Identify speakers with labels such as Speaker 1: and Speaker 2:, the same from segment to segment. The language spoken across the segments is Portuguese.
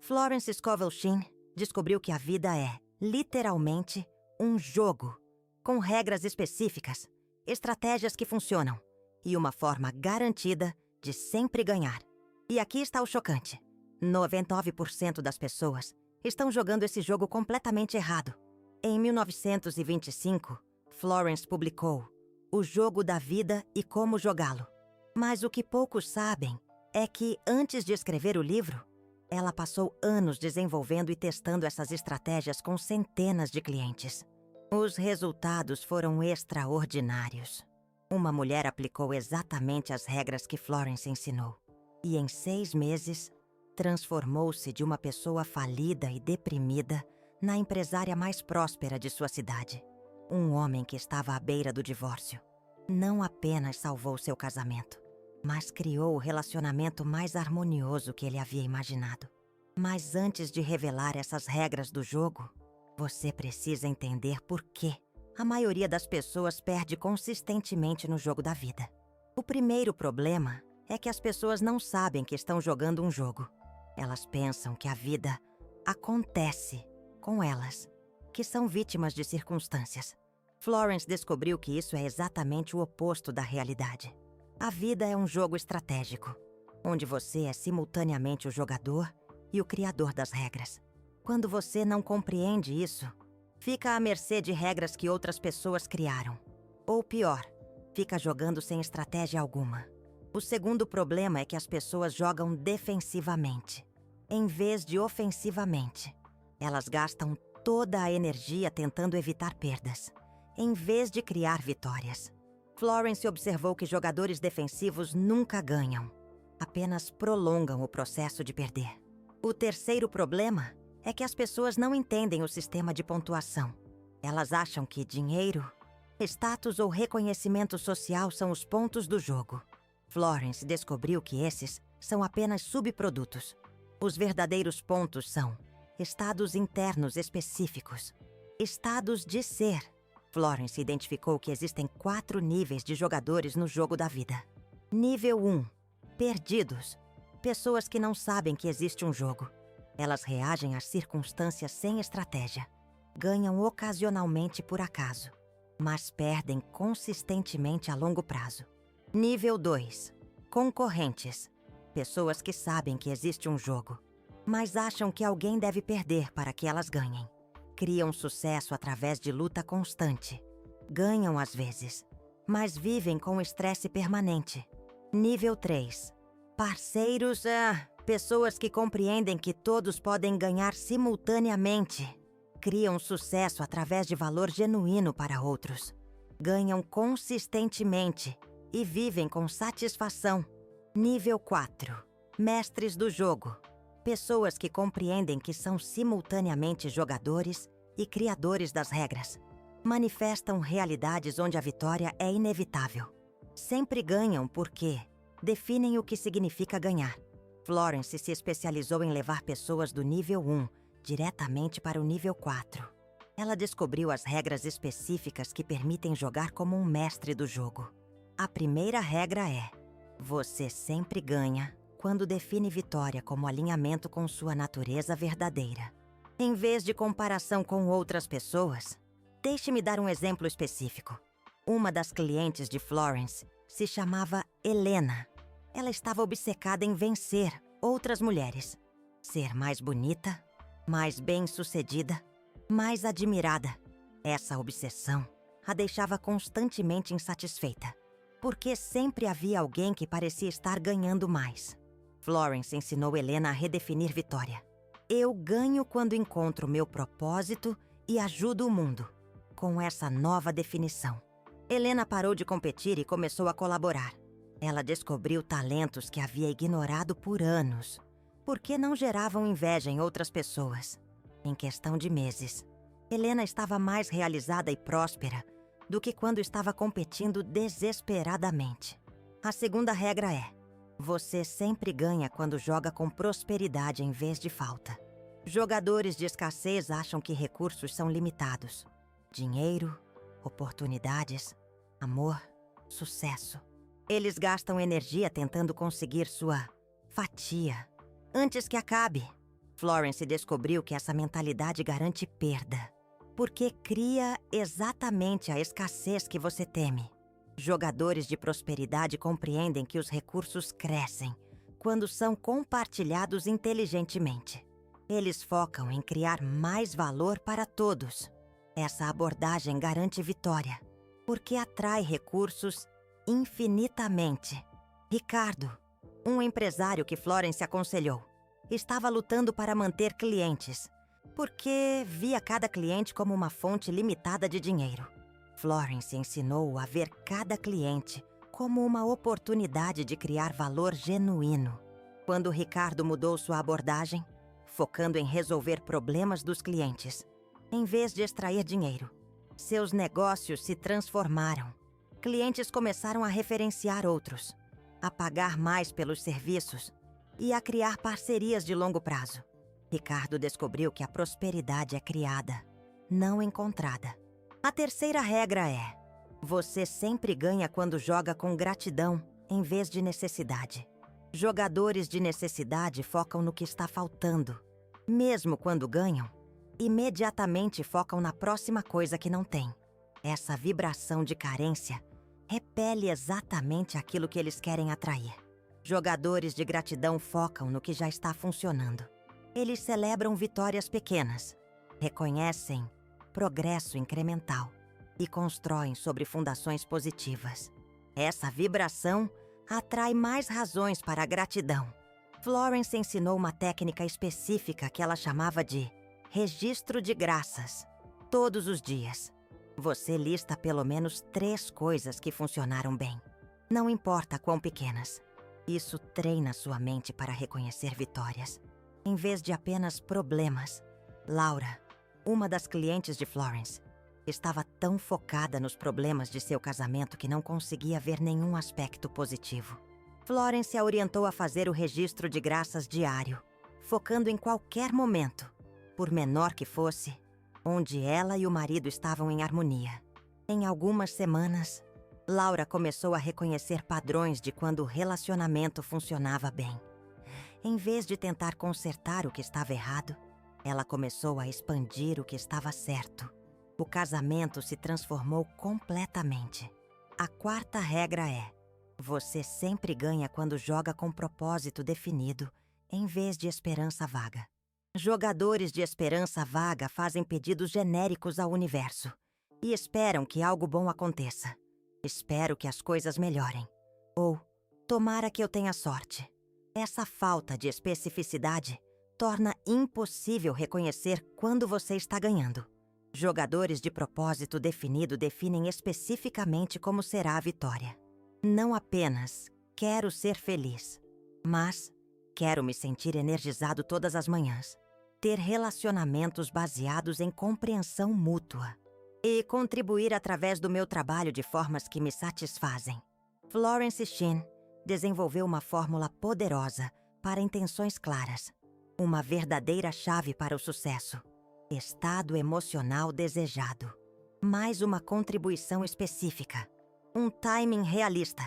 Speaker 1: Florence Scovel Shinn descobriu que a vida é, literalmente, um jogo, com regras específicas, estratégias que funcionam e uma forma garantida de sempre ganhar. E aqui está o chocante: 99% das pessoas estão jogando esse jogo completamente errado. Em 1925, Florence publicou O Jogo da Vida e Como Jogá-lo. Mas o que poucos sabem é que, antes de escrever o livro, ela passou anos desenvolvendo e testando essas estratégias com centenas de clientes. Os resultados foram extraordinários. Uma mulher aplicou exatamente as regras que Florence ensinou. E em 6 meses, transformou-se de uma pessoa falida e deprimida na empresária mais próspera de sua cidade. Um homem que estava à beira do divórcio. Não apenas salvou seu casamento, mas criou o relacionamento mais harmonioso que ele havia imaginado. Mas antes de revelar essas regras do jogo, você precisa entender por que a maioria das pessoas perde consistentemente no jogo da vida. O primeiro problema é que as pessoas não sabem que estão jogando um jogo. Elas pensam que a vida acontece com elas, que são vítimas de circunstâncias. Florence descobriu que isso é exatamente o oposto da realidade. A vida é um jogo estratégico, onde você é simultaneamente o jogador e o criador das regras. Quando você não compreende isso, fica à mercê de regras que outras pessoas criaram. Ou pior, fica jogando sem estratégia alguma. O segundo problema é que as pessoas jogam defensivamente, em vez de ofensivamente. Elas gastam toda a energia tentando evitar perdas, em vez de criar vitórias. Florence observou que jogadores defensivos nunca ganham, apenas prolongam o processo de perder. O terceiro problema é que as pessoas não entendem o sistema de pontuação. Elas acham que dinheiro, status ou reconhecimento social são os pontos do jogo. Florence descobriu que esses são apenas subprodutos. Os verdadeiros pontos são estados internos específicos, estados de ser. Florence identificou que existem 4 níveis de jogadores no jogo da vida. Nível 1. Perdidos. Pessoas que não sabem que existe um jogo. Elas reagem às circunstâncias sem estratégia. Ganham ocasionalmente por acaso, mas perdem consistentemente a longo prazo. Nível 2. Concorrentes. Pessoas que sabem que existe um jogo, mas acham que alguém deve perder para que elas ganhem. Criam sucesso através de luta constante. Ganham às vezes, mas vivem com estresse permanente. Nível 3. Parceiros, pessoas que compreendem que todos podem ganhar simultaneamente. Criam sucesso através de valor genuíno para outros. Ganham consistentemente e vivem com satisfação. Nível 4. Mestres do jogo. Pessoas que compreendem que são simultaneamente jogadores e criadores das regras. Manifestam realidades onde a vitória é inevitável. Sempre ganham porque definem o que significa ganhar. Florence se especializou em levar pessoas do nível 1 diretamente para o nível 4. Ela descobriu as regras específicas que permitem jogar como um mestre do jogo. A primeira regra é: você sempre ganha quando define vitória como alinhamento com sua natureza verdadeira. Em vez de comparação com outras pessoas, deixe-me dar um exemplo específico. Uma das clientes de Florence se chamava Helena. Ela estava obcecada em vencer outras mulheres. Ser mais bonita, mais bem-sucedida, mais admirada. Essa obsessão a deixava constantemente insatisfeita, porque sempre havia alguém que parecia estar ganhando mais. Florence ensinou Helena a redefinir vitória. Eu ganho quando encontro meu propósito e ajudo o mundo. Com essa nova definição, Helena parou de competir e começou a colaborar. Ela descobriu talentos que havia ignorado por anos, porque não geravam inveja em outras pessoas. Em questão de meses, Helena estava mais realizada e próspera do que quando estava competindo desesperadamente. A segunda regra é: você sempre ganha quando joga com prosperidade em vez de falta. Jogadores de escassez acham que recursos são limitados. Dinheiro, oportunidades, amor, sucesso. Eles gastam energia tentando conseguir sua fatia antes que acabe. Florence descobriu que essa mentalidade garante perda, porque cria exatamente a escassez que você teme. Jogadores de prosperidade compreendem que os recursos crescem quando são compartilhados inteligentemente. Eles focam em criar mais valor para todos. Essa abordagem garante vitória, porque atrai recursos infinitamente. Ricardo, um empresário que Florence aconselhou, estava lutando para manter clientes, porque via cada cliente como uma fonte limitada de dinheiro. Florence ensinou-o a ver cada cliente como uma oportunidade de criar valor genuíno. Quando Ricardo mudou sua abordagem, focando em resolver problemas dos clientes, em vez de extrair dinheiro, seus negócios se transformaram. Clientes começaram a referenciar outros, a pagar mais pelos serviços e a criar parcerias de longo prazo. Ricardo descobriu que a prosperidade é criada, não encontrada. A terceira regra é: você sempre ganha quando joga com gratidão em vez de necessidade. Jogadores de necessidade focam no que está faltando. Mesmo quando ganham, imediatamente focam na próxima coisa que não tem. Essa vibração de carência repele exatamente aquilo que eles querem atrair. Jogadores de gratidão focam no que já está funcionando. Eles celebram vitórias pequenas, reconhecem progresso incremental e constroem sobre fundações positivas. Essa vibração atrai mais razões para a gratidão. Florence ensinou uma técnica específica que ela chamava de registro de graças. Todos os dias, você lista pelo menos 3 coisas que funcionaram bem. Não importa quão pequenas. Isso treina sua mente para reconhecer vitórias, em vez de apenas problemas. Laura, uma das clientes de Florence, estava tão focada nos problemas de seu casamento que não conseguia ver nenhum aspecto positivo. Florence a orientou a fazer o registro de graças diário, focando em qualquer momento, por menor que fosse, onde ela e o marido estavam em harmonia. Em algumas semanas, Laura começou a reconhecer padrões de quando o relacionamento funcionava bem. Em vez de tentar consertar o que estava errado, ela começou a expandir o que estava certo. O casamento se transformou completamente. A quarta regra é: você sempre ganha quando joga com propósito definido, em vez de esperança vaga. Jogadores de esperança vaga fazem pedidos genéricos ao universo e esperam que algo bom aconteça. Espero que as coisas melhorem. Ou, tomara que eu tenha sorte. Essa falta de especificidade torna impossível reconhecer quando você está ganhando. Jogadores de propósito definido definem especificamente como será a vitória. Não apenas quero ser feliz, mas quero me sentir energizado todas as manhãs, ter relacionamentos baseados em compreensão mútua e contribuir através do meu trabalho de formas que me satisfazem. Florence Shinn desenvolveu uma fórmula poderosa para intenções claras, uma verdadeira chave para o sucesso: estado emocional desejado. Mais uma contribuição específica, um timing realista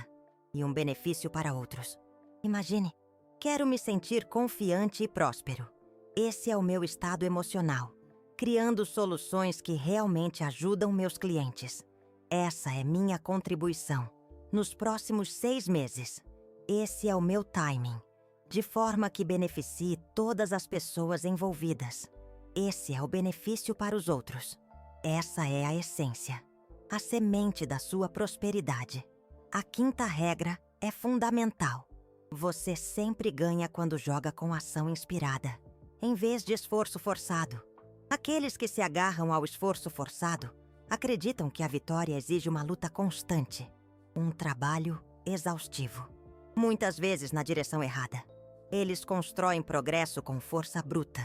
Speaker 1: e um benefício para outros. Imagine, quero me sentir confiante e próspero. Esse é o meu estado emocional, criando soluções que realmente ajudam meus clientes. Essa é minha contribuição nos próximos 6 meses. Esse é o meu timing, de forma que beneficie todas as pessoas envolvidas. Esse é o benefício para os outros. Essa é a essência, a semente da sua prosperidade. A quinta regra é fundamental. Você sempre ganha quando joga com ação inspirada, em vez de esforço forçado. Aqueles que se agarram ao esforço forçado acreditam que a vitória exige uma luta constante, um trabalho exaustivo, muitas vezes na direção errada. Eles constroem progresso com força bruta,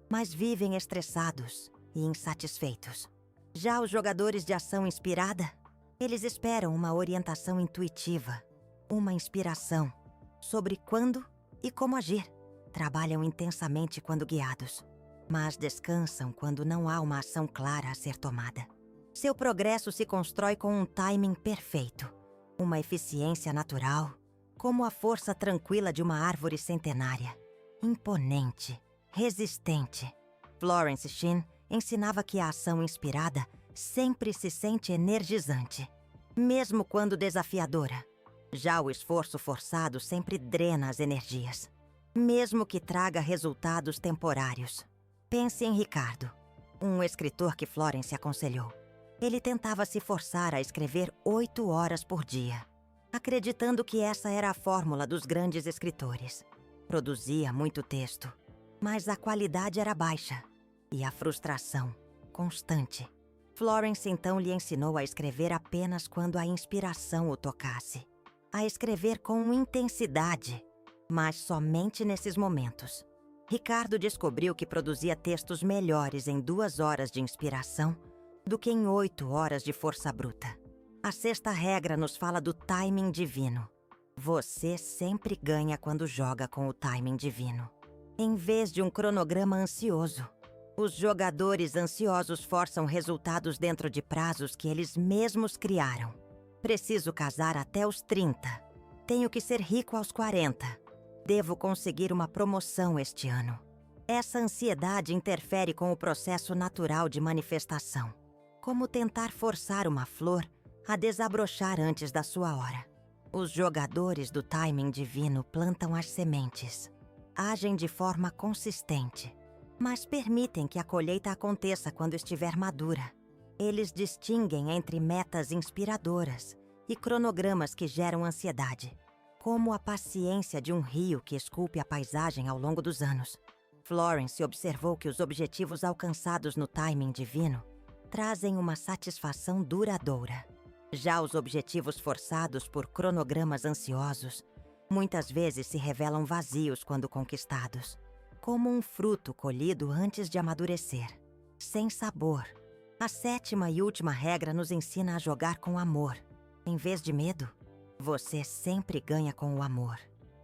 Speaker 1: mas vivem estressados e insatisfeitos. Já os jogadores de ação inspirada, eles esperam uma orientação intuitiva, uma inspiração sobre quando e como agir. Trabalham intensamente quando guiados, mas descansam quando não há uma ação clara a ser tomada. Seu progresso se constrói com um timing perfeito, uma eficiência natural, como a força tranquila de uma árvore centenária, imponente, resistente. Florence Shinn ensinava que a ação inspirada sempre se sente energizante, mesmo quando desafiadora. Já o esforço forçado sempre drena as energias, mesmo que traga resultados temporários. Pense em Ricardo, um escritor que Florence aconselhou. Ele tentava se forçar a escrever 8 horas por dia, acreditando que essa era a fórmula dos grandes escritores. Produzia muito texto, mas a qualidade era baixa e a frustração constante. Florence então lhe ensinou a escrever apenas quando a inspiração o tocasse. A escrever com intensidade, mas somente nesses momentos. Ricardo descobriu que produzia textos melhores em 2 horas de inspiração do que em 8 horas de força bruta. A 6ª regra nos fala do timing divino. Você sempre ganha quando joga com o timing divino. Em vez de um cronograma ansioso, os jogadores ansiosos forçam resultados dentro de prazos que eles mesmos criaram. Preciso casar até os 30. Tenho que ser rico aos 40. Devo conseguir uma promoção este ano. Essa ansiedade interfere com o processo natural de manifestação. Como tentar forçar uma flor a desabrochar antes da sua hora. Os jogadores do timing divino plantam as sementes. Agem de forma consistente, mas permitem que a colheita aconteça quando estiver madura. Eles distinguem entre metas inspiradoras e cronogramas que geram ansiedade, como a paciência de um rio que esculpe a paisagem ao longo dos anos. Florence observou que os objetivos alcançados no timing divino trazem uma satisfação duradoura. Já os objetivos forçados por cronogramas ansiosos muitas vezes se revelam vazios quando conquistados, como um fruto colhido antes de amadurecer, sem sabor. A 7ª e última regra nos ensina a jogar com amor, em vez de medo. Você sempre ganha com o amor.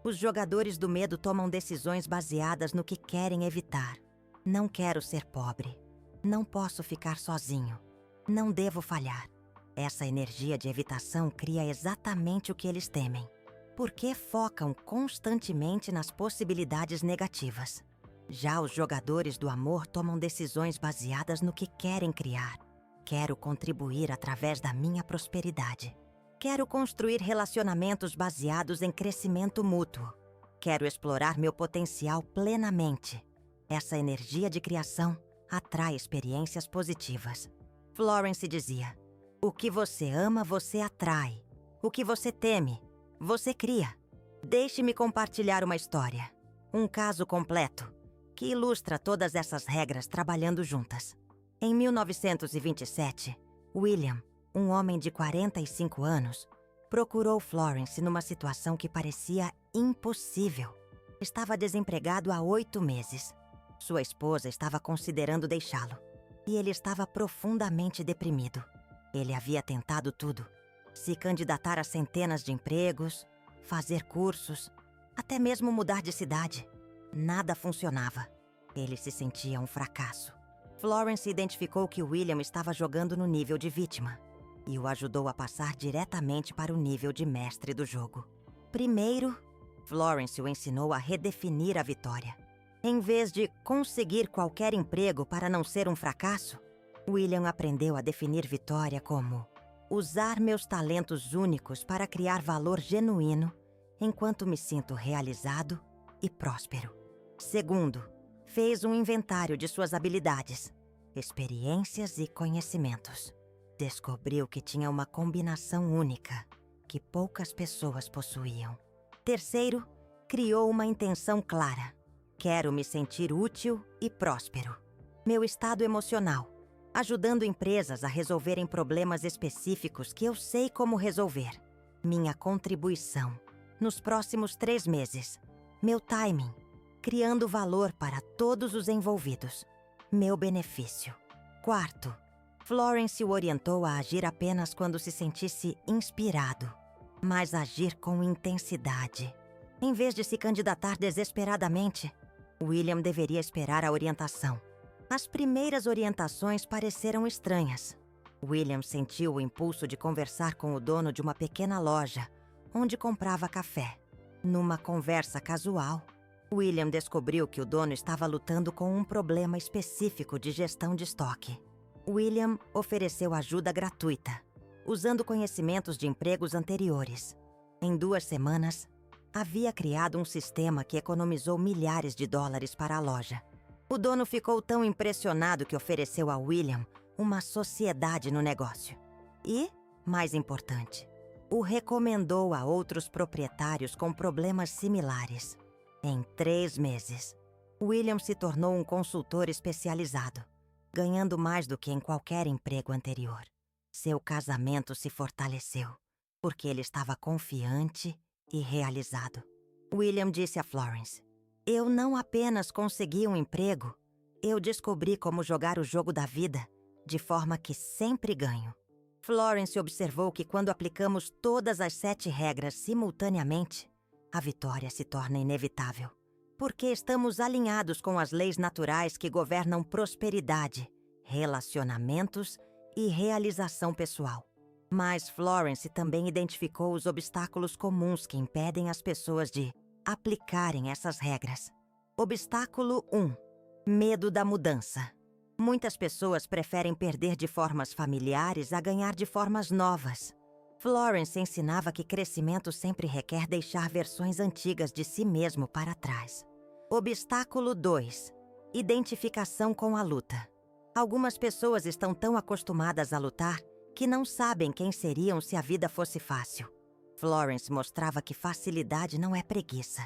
Speaker 1: Os jogadores do medo tomam decisões baseadas no que querem evitar. Não quero ser pobre. Não posso ficar sozinho. Não devo falhar. Essa energia de evitação cria exatamente o que eles temem, porque focam constantemente nas possibilidades negativas. Já os jogadores do amor tomam decisões baseadas no que querem criar. Quero contribuir através da minha prosperidade. Quero construir relacionamentos baseados em crescimento mútuo. Quero explorar meu potencial plenamente. Essa energia de criação atrai experiências positivas. Florence dizia: o que você ama, você atrai. O que você teme, você cria. Deixe-me compartilhar uma história, um caso completo, que ilustra todas essas regras trabalhando juntas. Em 1927, William, um homem de 45 anos, procurou Florence numa situação que parecia impossível. Estava desempregado há 8 meses. Sua esposa estava considerando deixá-lo, e ele estava profundamente deprimido. Ele havia tentado tudo: se candidatar a centenas de empregos, fazer cursos, até mesmo mudar de cidade. Nada funcionava. Ele se sentia um fracasso. Florence identificou que William estava jogando no nível de vítima e o ajudou a passar diretamente para o nível de mestre do jogo. Primeiro, Florence o ensinou a redefinir a vitória. Em vez de conseguir qualquer emprego para não ser um fracasso, William aprendeu a definir vitória como usar meus talentos únicos para criar valor genuíno enquanto me sinto realizado e próspero. Segundo, fez um inventário de suas habilidades, experiências e conhecimentos. Descobriu que tinha uma combinação única que poucas pessoas possuíam. Terceiro, criou uma intenção clara. Quero me sentir útil e próspero. Meu estado emocional, ajudando empresas a resolverem problemas específicos que eu sei como resolver. Minha contribuição, nos próximos 3 meses. Meu timing, criando valor para todos os envolvidos. Meu benefício. Quarto, Florence o orientou a agir apenas quando se sentisse inspirado, mas agir com intensidade. Em vez de se candidatar desesperadamente, William deveria esperar a orientação. As primeiras orientações pareceram estranhas. William sentiu o impulso de conversar com o dono de uma pequena loja, onde comprava café. Numa conversa casual, William descobriu que o dono estava lutando com um problema específico de gestão de estoque. William ofereceu ajuda gratuita, usando conhecimentos de empregos anteriores. Em 2 semanas, havia criado um sistema que economizou milhares de dólares para a loja. O dono ficou tão impressionado que ofereceu a William uma sociedade no negócio. E, mais importante, o recomendou a outros proprietários com problemas similares. Em 3 meses, William se tornou um consultor especializado, ganhando mais do que em qualquer emprego anterior. Seu casamento se fortaleceu, porque ele estava confiante e realizado. William disse a Florence: "Eu não apenas consegui um emprego, eu descobri como jogar o jogo da vida, de forma que sempre ganho." Florence observou que quando aplicamos todas as 7 regras simultaneamente, a vitória se torna inevitável, porque estamos alinhados com as leis naturais que governam prosperidade, relacionamentos e realização pessoal. Mas Florence também identificou os obstáculos comuns que impedem as pessoas de aplicarem essas regras. Obstáculo 1: medo da mudança. Muitas pessoas preferem perder de formas familiares a ganhar de formas novas. Florence ensinava que crescimento sempre requer deixar versões antigas de si mesmo para trás. Obstáculo 2: identificação com a luta. Algumas pessoas estão tão acostumadas a lutar que não sabem quem seriam se a vida fosse fácil. Florence mostrava que facilidade não é preguiça,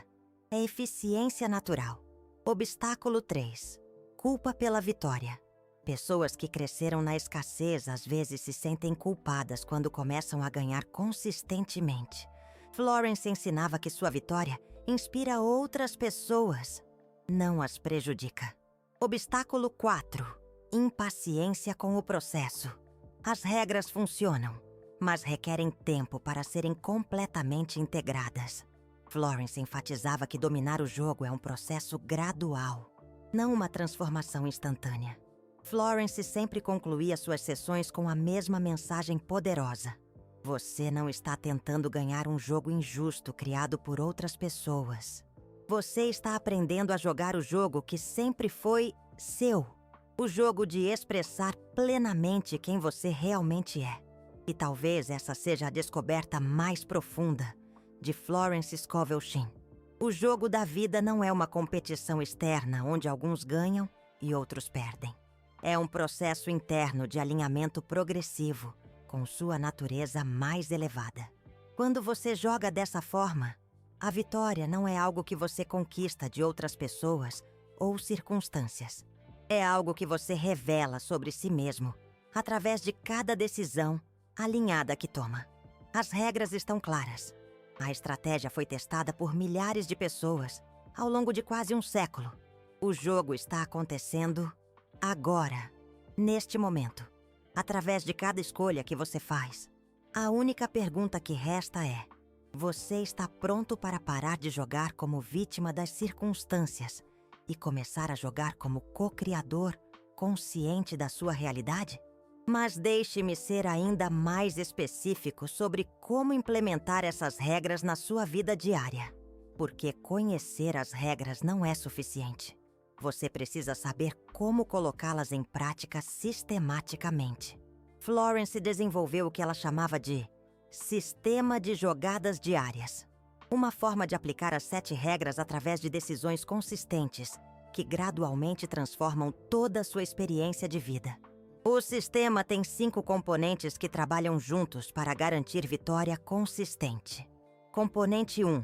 Speaker 1: é eficiência natural. Obstáculo 3: culpa pela vitória. Pessoas que cresceram na escassez às vezes se sentem culpadas quando começam a ganhar consistentemente. Florence ensinava que sua vitória inspira outras pessoas, não as prejudica. Obstáculo 4: impaciência com o processo. As regras funcionam, mas requerem tempo para serem completamente integradas. Florence enfatizava que dominar o jogo é um processo gradual, não uma transformação instantânea. Florence sempre concluía suas sessões com a mesma mensagem poderosa: você não está tentando ganhar um jogo injusto criado por outras pessoas. Você está aprendendo a jogar o jogo que sempre foi seu. O jogo de expressar plenamente quem você realmente é. E talvez essa seja a descoberta mais profunda de Florence Scovel Shinn. O jogo da vida não é uma competição externa onde alguns ganham e outros perdem. É um processo interno de alinhamento progressivo com sua natureza mais elevada. Quando você joga dessa forma, a vitória não é algo que você conquista de outras pessoas ou circunstâncias. É algo que você revela sobre si mesmo através de cada decisão alinhada que toma. As regras estão claras. A estratégia foi testada por milhares de pessoas ao longo de quase um século. O jogo está acontecendo agora, neste momento, através de cada escolha que você faz. A única pergunta que resta é: você está pronto para parar de jogar como vítima das circunstâncias e começar a jogar como co-criador, consciente da sua realidade? Mas deixe-me ser ainda mais específico sobre como implementar essas regras na sua vida diária. Porque conhecer as regras não é suficiente. Você precisa saber como colocá-las em prática sistematicamente. Florence desenvolveu o que ela chamava de sistema de jogadas diárias. Uma forma de aplicar as 7 regras através de decisões consistentes que gradualmente transformam toda a sua experiência de vida. O sistema tem 5 componentes que trabalham juntos para garantir vitória consistente. Componente 1: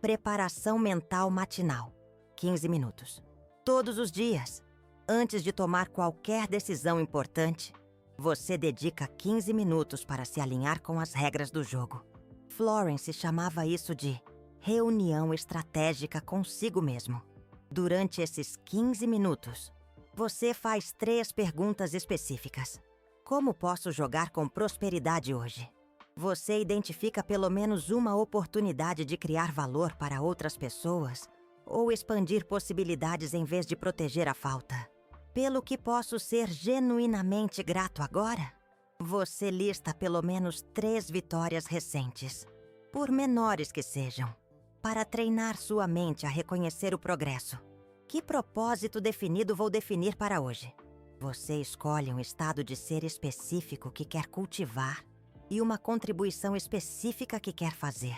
Speaker 1: preparação mental matinal, 15 minutos. Todos os dias, antes de tomar qualquer decisão importante, você dedica 15 minutos para se alinhar com as regras do jogo. Florence chamava isso de reunião estratégica consigo mesmo. Durante esses 15 minutos, você faz 3 perguntas específicas. Como posso jogar com prosperidade hoje? Você identifica pelo menos uma oportunidade de criar valor para outras pessoas ou expandir possibilidades em vez de proteger a falta. Pelo que posso ser genuinamente grato agora? Você lista pelo menos 3 vitórias recentes, por menores que sejam. para treinar sua mente a reconhecer o progresso. Que propósito definido vou definir para hoje? Você escolhe um estado de ser específico que quer cultivar e uma contribuição específica que quer fazer.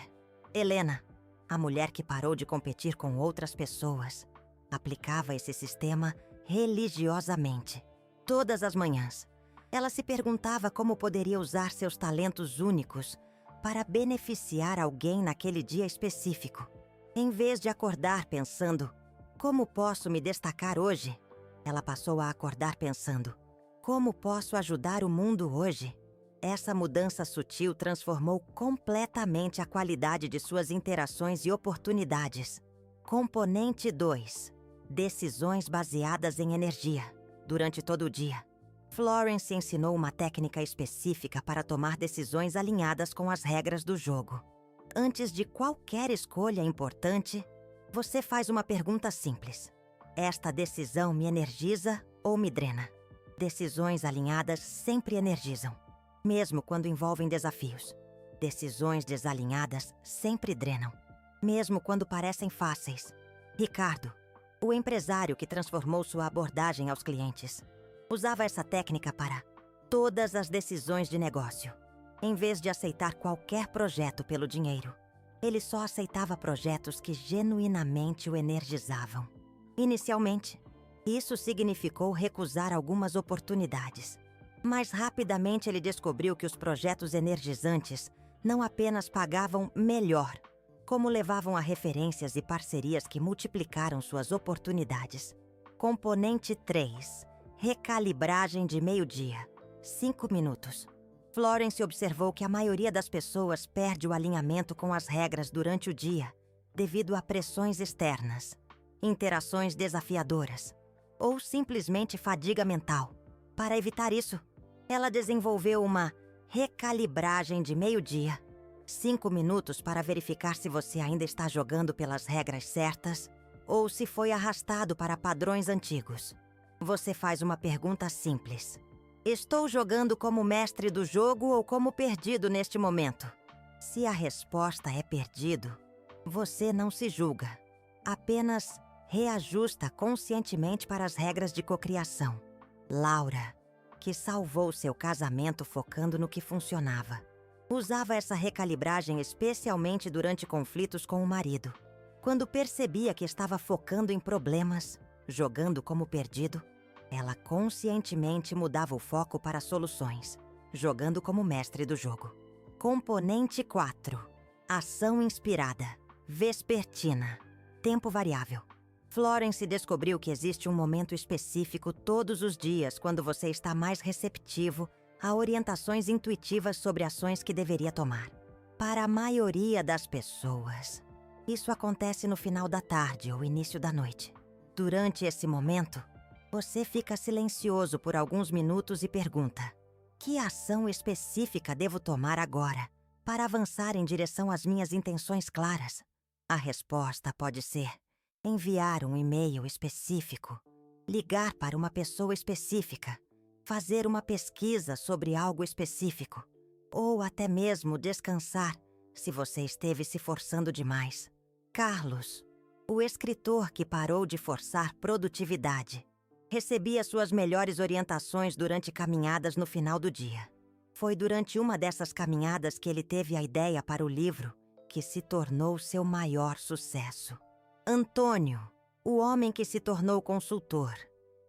Speaker 1: Helena, a mulher que parou de competir com outras pessoas, aplicava esse sistema religiosamente. Todas as manhãs, ela se perguntava como poderia usar seus talentos únicos para beneficiar alguém naquele dia específico. Em vez de acordar pensando, como posso me destacar hoje? Ela passou a acordar pensando, como posso ajudar o mundo hoje? Essa mudança sutil transformou completamente a qualidade de suas interações e oportunidades. Componente 2. Decisões baseadas em energia. Durante todo o dia, Florence ensinou uma técnica específica para tomar decisões alinhadas com as regras do jogo. Antes de qualquer escolha importante, você faz uma pergunta simples. Esta decisão me energiza ou me drena? Decisões alinhadas sempre energizam, mesmo quando envolvem desafios. Decisões desalinhadas sempre drenam, mesmo quando parecem fáceis. Ricardo, o empresário que transformou sua abordagem aos clientes, usava essa técnica para todas as decisões de negócio. Em vez de aceitar qualquer projeto pelo dinheiro, ele só aceitava projetos que genuinamente o energizavam. Inicialmente, isso significou recusar algumas oportunidades. Mas rapidamente ele descobriu que os projetos energizantes não apenas pagavam melhor, como levavam a referências e parcerias que multiplicaram suas oportunidades. Componente 3. Recalibragem de meio-dia. 5 minutos. Florence observou que a maioria das pessoas perde o alinhamento com as regras durante o dia, devido a pressões externas, interações desafiadoras, ou simplesmente fadiga mental. Para evitar isso, ela desenvolveu uma recalibragem de meio-dia. 5 minutos para verificar se você ainda está jogando pelas regras certas ou se foi arrastado para padrões antigos. Você faz uma pergunta simples. Estou jogando como mestre do jogo ou como perdido neste momento? Se a resposta é perdido, você não se julga. Apenas reajusta conscientemente para as regras de cocriação. Laura, que salvou seu casamento focando no que funcionava, usava essa recalibragem especialmente durante conflitos com o marido. Quando percebia que estava focando em problemas, jogando como perdido, ela conscientemente mudava o foco para soluções, jogando como mestre do jogo. Componente 4. Ação inspirada. Vespertina. Tempo variável. Florence descobriu que existe um momento específico todos os dias quando você está mais receptivo a orientações intuitivas sobre ações que deveria tomar. Para a maioria das pessoas, isso acontece no final da tarde ou início da noite. Durante esse momento, você fica silencioso por alguns minutos e pergunta: que ação específica devo tomar agora para avançar em direção às minhas intenções claras? A resposta pode ser enviar um e-mail específico, ligar para uma pessoa específica, fazer uma pesquisa sobre algo específico, ou até mesmo descansar se você esteve se forçando demais. Carlos, o escritor que parou de forçar produtividade, recebia suas melhores orientações durante caminhadas no final do dia. Foi durante uma dessas caminhadas que ele teve a ideia para o livro que se tornou seu maior sucesso. Antônio, o homem que se tornou consultor,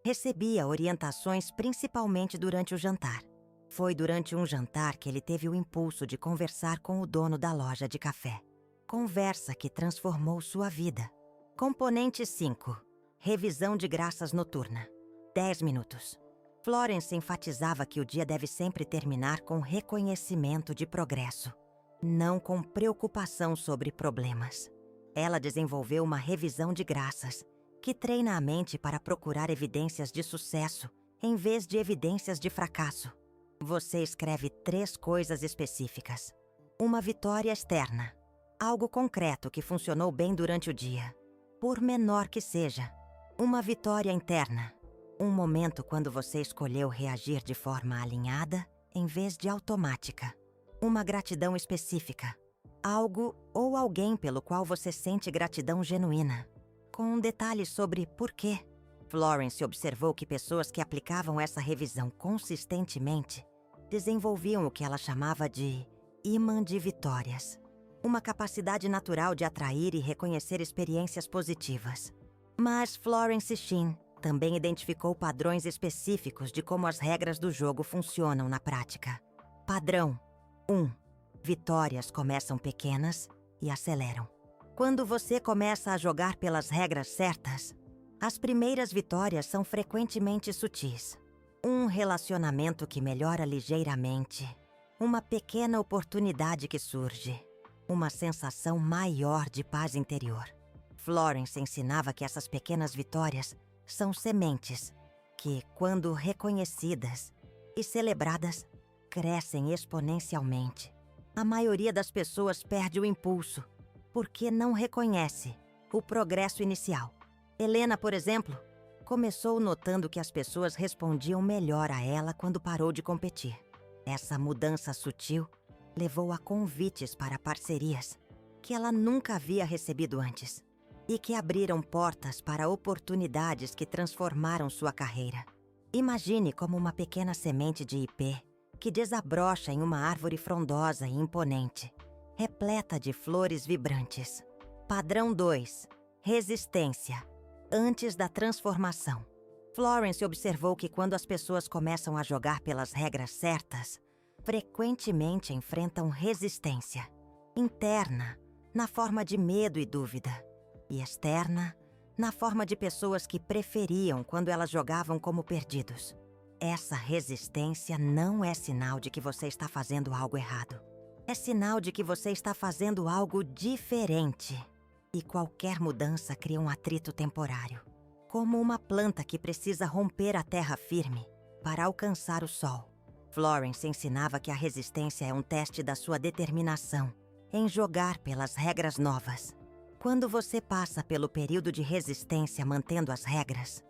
Speaker 1: recebia orientações principalmente durante o jantar. Foi durante um jantar que ele teve o impulso de conversar com o dono da loja de café. Conversa que transformou sua vida. Componente 5. Revisão de graças noturna. 10 minutos. Florence enfatizava que o dia deve sempre terminar com reconhecimento de progresso, não com preocupação sobre problemas. Ela desenvolveu uma revisão de graças, que treina a mente para procurar evidências de sucesso, em vez de evidências de fracasso. Você escreve 3 coisas específicas. Uma vitória externa. Algo concreto que funcionou bem durante o dia, por menor que seja. Uma vitória interna. Um momento quando você escolheu reagir de forma alinhada, em vez de automática. Uma gratidão específica. Algo ou alguém pelo qual você sente gratidão genuína. Com detalhes sobre por quê. Florence observou que pessoas que aplicavam essa revisão consistentemente desenvolviam o que ela chamava de imã de vitórias. Uma capacidade natural de atrair e reconhecer experiências positivas. Mas Florence Shinn também identificou padrões específicos de como as regras do jogo funcionam na prática. Padrão 1. Vitórias começam pequenas e aceleram. Quando você começa a jogar pelas regras certas, as primeiras vitórias são frequentemente sutis. Um relacionamento que melhora ligeiramente. Uma pequena oportunidade que surge. Uma sensação maior de paz interior. Florence ensinava que essas pequenas vitórias são sementes que, quando reconhecidas e celebradas, crescem exponencialmente. A maioria das pessoas perde o impulso porque não reconhece o progresso inicial. Helena, por exemplo, começou notando que as pessoas respondiam melhor a ela quando parou de competir. Essa mudança sutil levou a convites para parcerias que ela nunca havia recebido antes e que abriram portas para oportunidades que transformaram sua carreira. Imagine como uma pequena semente de ipê que desabrocha em uma árvore frondosa e imponente, repleta de flores vibrantes. Padrão 2. Resistência. Antes da transformação. Florence observou que quando as pessoas começam a jogar pelas regras certas, frequentemente enfrentam resistência. Interna, na forma de medo e dúvida. E externa, na forma de pessoas que preferiam quando elas jogavam como perdidos. Essa resistência não é sinal de que você está fazendo algo errado. É sinal de que você está fazendo algo diferente. E qualquer mudança cria um atrito temporário. Como uma planta que precisa romper a terra firme para alcançar o sol. Florence ensinava que a resistência é um teste da sua determinação em jogar pelas regras novas. Quando você passa pelo período de resistência mantendo as regras,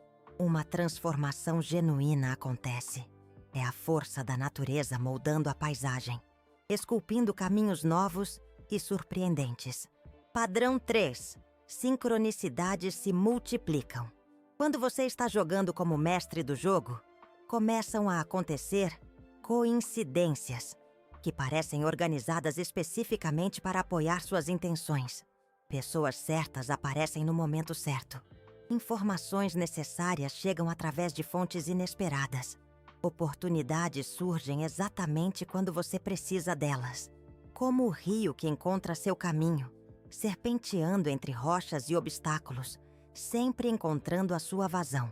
Speaker 1: uma transformação genuína acontece. É a força da natureza moldando a paisagem, esculpindo caminhos novos e surpreendentes. Padrão 3. Sincronicidades se multiplicam. Quando você está jogando como mestre do jogo, começam a acontecer coincidências que parecem organizadas especificamente para apoiar suas intenções. Pessoas certas aparecem no momento certo. Informações necessárias chegam através de fontes inesperadas. Oportunidades surgem exatamente quando você precisa delas. Como o rio que encontra seu caminho, serpenteando entre rochas e obstáculos, sempre encontrando a sua vazão.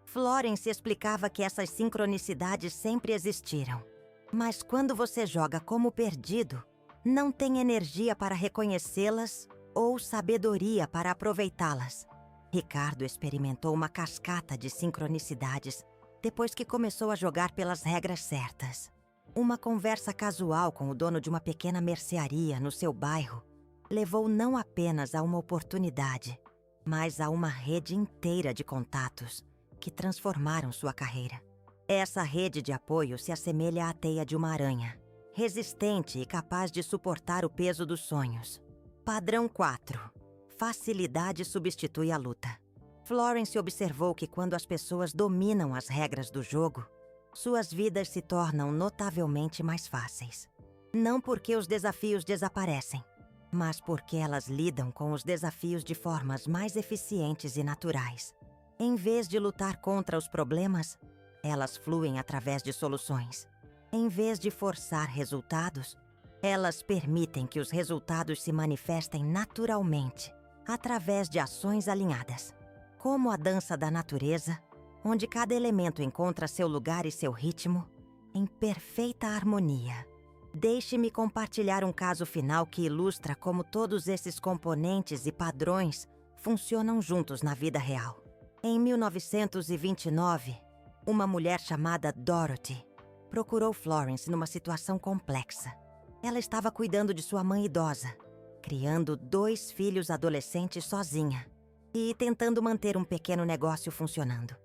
Speaker 1: Florence explicava que essas sincronicidades sempre existiram. Mas quando você joga como perdido, não tem energia para reconhecê-las ou sabedoria para aproveitá-las. Ricardo experimentou uma cascata de sincronicidades depois que começou a jogar pelas regras certas. Uma conversa casual com o dono de uma pequena mercearia no seu bairro levou não apenas a uma oportunidade, mas a uma rede inteira de contatos que transformaram sua carreira. Essa rede de apoio se assemelha à teia de uma aranha, resistente e capaz de suportar o peso dos sonhos. Padrão 4. Facilidade substitui a luta. Florence observou que quando as pessoas dominam as regras do jogo, suas vidas se tornam notavelmente mais fáceis. Não porque os desafios desaparecem, mas porque elas lidam com os desafios de formas mais eficientes e naturais. Em vez de lutar contra os problemas, elas fluem através de soluções. Em vez de forçar resultados, elas permitem que os resultados se manifestem naturalmente, através de ações alinhadas. Como a dança da natureza, onde cada elemento encontra seu lugar e seu ritmo, em perfeita harmonia. Deixe-me compartilhar um caso final que ilustra como todos esses componentes e padrões funcionam juntos na vida real. Em 1929, uma mulher chamada Dorothy procurou Florence numa situação complexa. Ela estava cuidando de sua mãe idosa, criando 2 filhos adolescentes sozinha e tentando manter um pequeno negócio funcionando.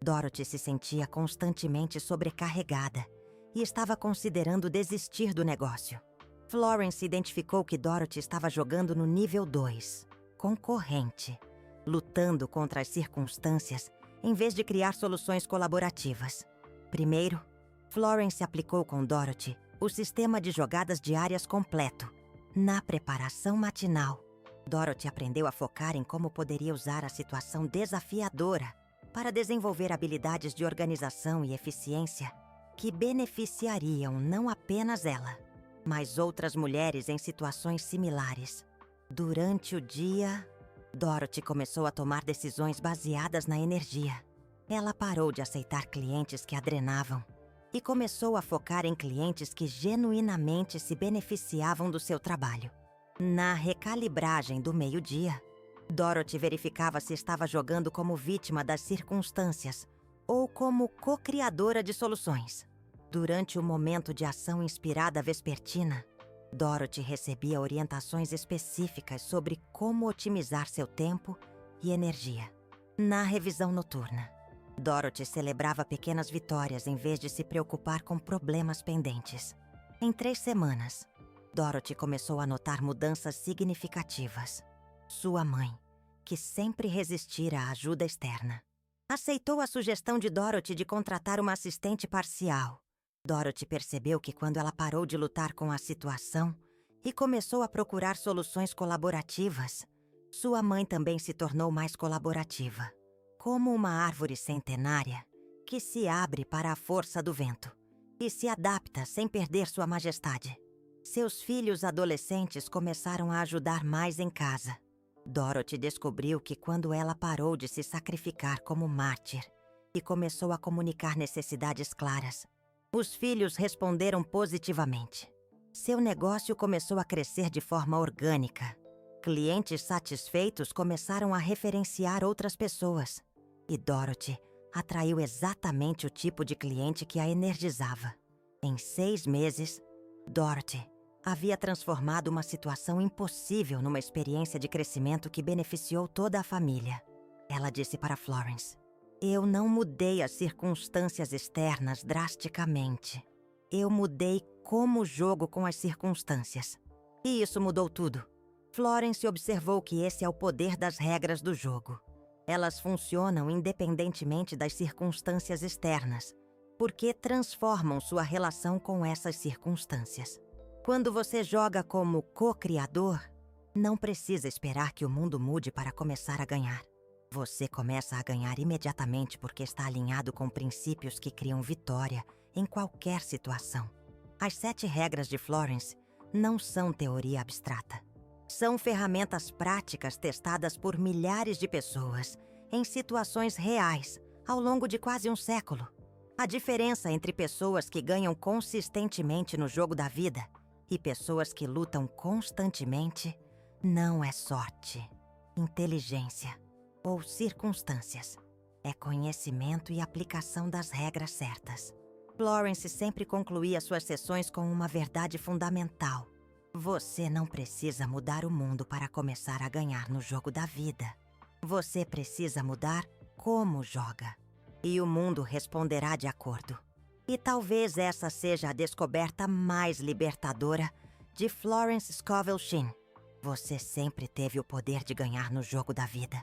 Speaker 1: Dorothy se sentia constantemente sobrecarregada e estava considerando desistir do negócio. Florence identificou que Dorothy estava jogando no nível 2, concorrente, lutando contra as circunstâncias em vez de criar soluções colaborativas. Primeiro, Florence aplicou com Dorothy o sistema de jogadas diárias completo. Na preparação matinal, Dorothy aprendeu a focar em como poderia usar a situação desafiadora para desenvolver habilidades de organização e eficiência que beneficiariam não apenas ela, mas outras mulheres em situações similares. Durante o dia, Dorothy começou a tomar decisões baseadas na energia. Ela parou de aceitar clientes que a drenavam e começou a focar em clientes que genuinamente se beneficiavam do seu trabalho. Na recalibragem do meio-dia, Dorothy verificava se estava jogando como vítima das circunstâncias ou como co-criadora de soluções. Durante o momento de ação inspirada vespertina, Dorothy recebia orientações específicas sobre como otimizar seu tempo e energia. Na revisão noturna, Dorothy celebrava pequenas vitórias em vez de se preocupar com problemas pendentes. Em 3 semanas, Dorothy começou a notar mudanças significativas. Sua mãe, que sempre resistira à ajuda externa, aceitou a sugestão de Dorothy de contratar uma assistente parcial. Dorothy percebeu que quando ela parou de lutar com a situação e começou a procurar soluções colaborativas, sua mãe também se tornou mais colaborativa, como uma árvore centenária que se abre para a força do vento e se adapta sem perder sua majestade. Seus filhos adolescentes começaram a ajudar mais em casa. Dorothy descobriu que quando ela parou de se sacrificar como mártir e começou a comunicar necessidades claras, os filhos responderam positivamente. Seu negócio começou a crescer de forma orgânica. Clientes satisfeitos começaram a referenciar outras pessoas. E Dorothy atraiu exatamente o tipo de cliente que a energizava. Em 6 meses, Dorothy havia transformado uma situação impossível numa experiência de crescimento que beneficiou toda a família. Ela disse para Florence: "Eu não mudei as circunstâncias externas drasticamente. Eu mudei como jogo com as circunstâncias. E isso mudou tudo." Florence observou que esse é o poder das regras do jogo. Elas funcionam independentemente das circunstâncias externas, porque transformam sua relação com essas circunstâncias. Quando você joga como co-criador, não precisa esperar que o mundo mude para começar a ganhar. Você começa a ganhar imediatamente porque está alinhado com princípios que criam vitória em qualquer situação. As 7 regras de Florence não são teoria abstrata. São ferramentas práticas testadas por milhares de pessoas em situações reais ao longo de quase um século. A diferença entre pessoas que ganham consistentemente no jogo da vida e pessoas que lutam constantemente não é sorte, inteligência ou circunstâncias. É conhecimento e aplicação das regras certas. Florence sempre concluía suas sessões com uma verdade fundamental. Você não precisa mudar o mundo para começar a ganhar no jogo da vida. Você precisa mudar como joga. E o mundo responderá de acordo. E talvez essa seja a descoberta mais libertadora de Florence Scovel Shinn. Você sempre teve o poder de ganhar no jogo da vida.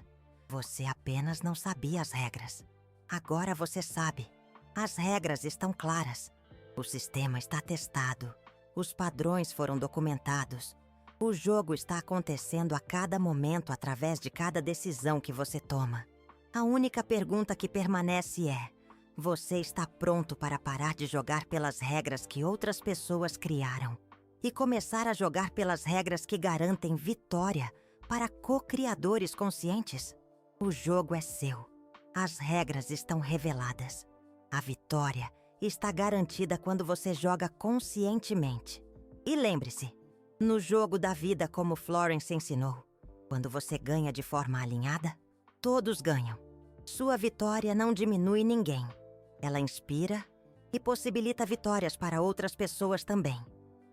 Speaker 1: Você apenas não sabia as regras. Agora você sabe. As regras estão claras. O sistema está testado. Os padrões foram documentados. O jogo está acontecendo a cada momento através de cada decisão que você toma. A única pergunta que permanece é: você está pronto para parar de jogar pelas regras que outras pessoas criaram e começar a jogar pelas regras que garantem vitória para co-criadores conscientes? O jogo é seu. As regras estão reveladas. A vitória está garantida quando você joga conscientemente. E lembre-se, no jogo da vida, como Florence ensinou, quando você ganha de forma alinhada, todos ganham. Sua vitória não diminui ninguém. Ela inspira e possibilita vitórias para outras pessoas também.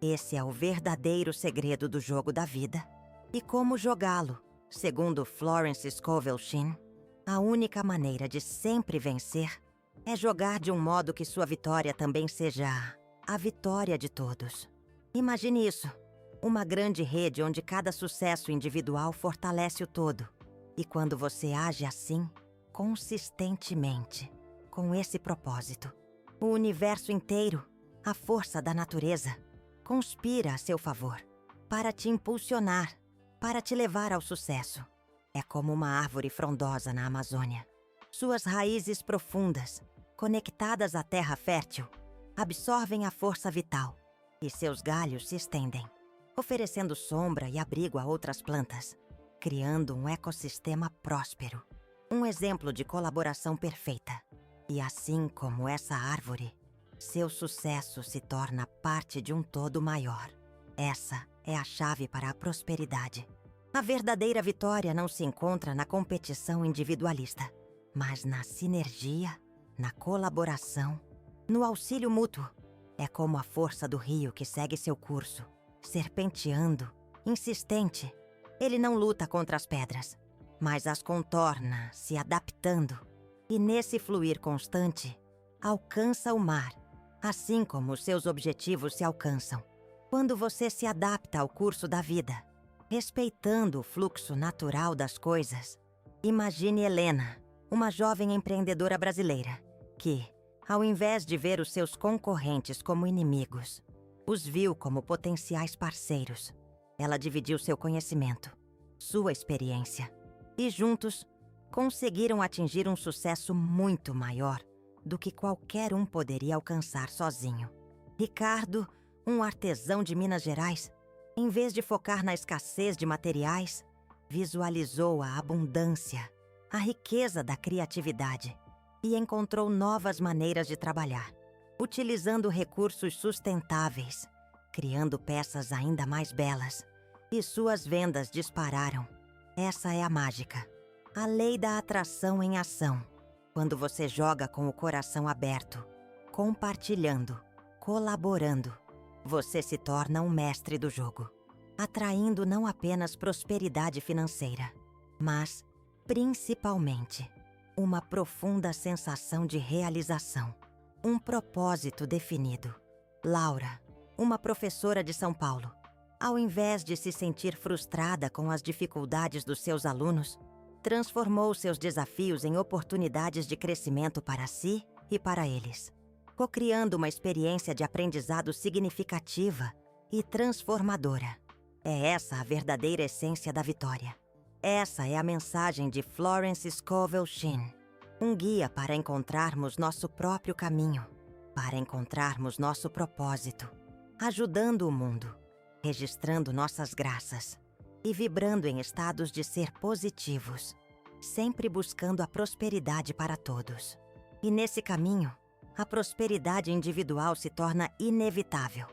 Speaker 1: Esse é o verdadeiro segredo do jogo da vida. E como jogá-lo? Segundo Florence Scovel Shinn, a única maneira de sempre vencer é jogar de um modo que sua vitória também seja a vitória de todos. Imagine isso. Uma grande rede onde cada sucesso individual fortalece o todo. E quando você age assim, consistentemente, com esse propósito, o universo inteiro, a força da natureza, conspira a seu favor, para te impulsionar, para te levar ao sucesso. É como uma árvore frondosa na Amazônia. Suas raízes profundas, conectadas à terra fértil, absorvem a força vital e seus galhos se estendem, oferecendo sombra e abrigo a outras plantas, criando um ecossistema próspero. Um exemplo de colaboração perfeita. E assim como essa árvore, seu sucesso se torna parte de um todo maior. Essa é a chave para a prosperidade. A verdadeira vitória não se encontra na competição individualista, mas na sinergia, na colaboração, no auxílio mútuo. É como a força do rio que segue seu curso, serpenteando, insistente. Ele não luta contra as pedras, mas as contorna, se adaptando. E nesse fluir constante, alcança o mar, assim como os seus objetivos se alcançam. Quando você se adapta ao curso da vida, respeitando o fluxo natural das coisas, imagine Helena, uma jovem empreendedora brasileira, que, ao invés de ver os seus concorrentes como inimigos, os viu como potenciais parceiros. Ela dividiu seu conhecimento, sua experiência, e juntos conseguiram atingir um sucesso muito maior do que qualquer um poderia alcançar sozinho. Ricardo, um artesão de Minas Gerais, em vez de focar na escassez de materiais, visualizou a abundância, a riqueza da criatividade e encontrou novas maneiras de trabalhar, utilizando recursos sustentáveis, criando peças ainda mais belas, e suas vendas dispararam. Essa é a mágica, a lei da atração em ação. Quando você joga com o coração aberto, compartilhando, colaborando, você se torna um mestre do jogo, atraindo não apenas prosperidade financeira, mas, principalmente, uma profunda sensação de realização, um propósito definido. Laura, uma professora de São Paulo, ao invés de se sentir frustrada com as dificuldades dos seus alunos, transformou seus desafios em oportunidades de crescimento para si e para eles, co-criando uma experiência de aprendizado significativa e transformadora. É essa a verdadeira essência da vitória. Essa é a mensagem de Florence Scovel Shinn, um guia para encontrarmos nosso próprio caminho, para encontrarmos nosso propósito, ajudando o mundo, registrando nossas graças e vibrando em estados de ser positivos, sempre buscando a prosperidade para todos. E nesse caminho, a prosperidade individual se torna inevitável.